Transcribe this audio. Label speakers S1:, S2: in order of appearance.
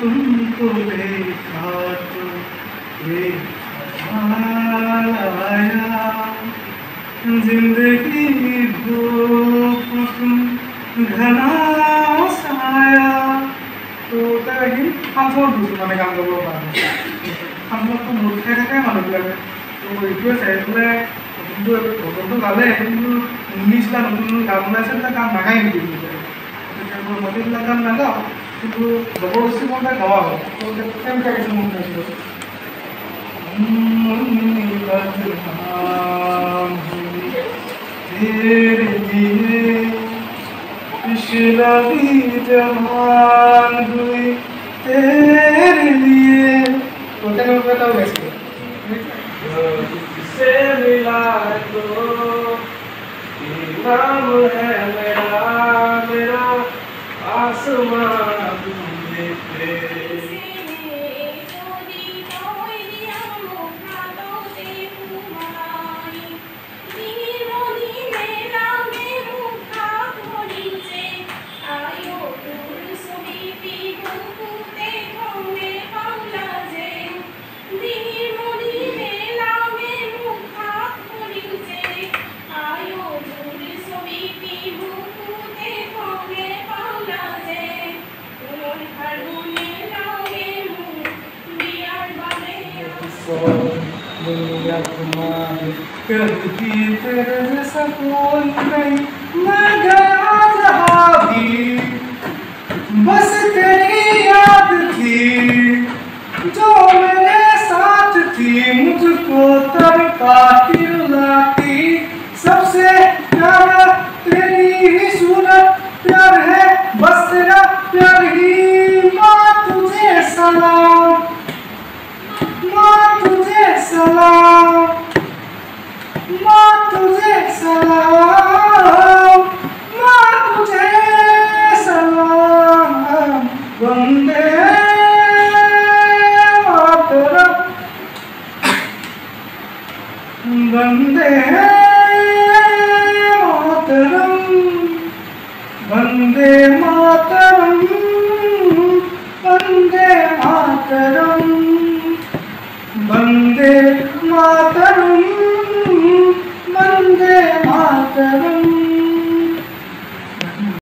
S1: तुमको देखा तो आया जिंदगी धूप घना साया तो कहीं हम सब दूसरे माने काम करबो पारे हम लोग तो मूर्खे থাকে মানুষবিলাকে তো এইটোৱে চাই পেলাই কিন্তু ভগৱানটো গালে কিন্তু 19 টা নতুন গান ওলাইছে এটা গান নাগাই নেকি তেতিয়া মতিবিলাক গান নাগাও কিন্তু জবৰদস্তি মনে গাওয়া হয় তো কেনেকৈ কিছু মন নাছিল तेरे लिए पिछला भी जहान हुई तेरे लिए तो क्या बताओ कैसे से मिला तो नाम है मेरा मेरा आसमां तुमने दुनिया तुम्हारी कहती तेरे जैसा कोई नहीं, मैं गया जहाँ भी बस तेरी याद थी, जो मेरे साथ थी मुझको तड़पाती रुलाती। सबसे प्यारा तेरी ही सूरत प्यार है, बस तेरा प्यार ही। माँ तुझे सलाम, माँ तुझे सलाम, माँ तुझे सलाम, माँ तुझे सलाम। वंदे मातरम, वंदे मातरम, वंदे मातरम, वंदे मातरम, वंदे मातरम।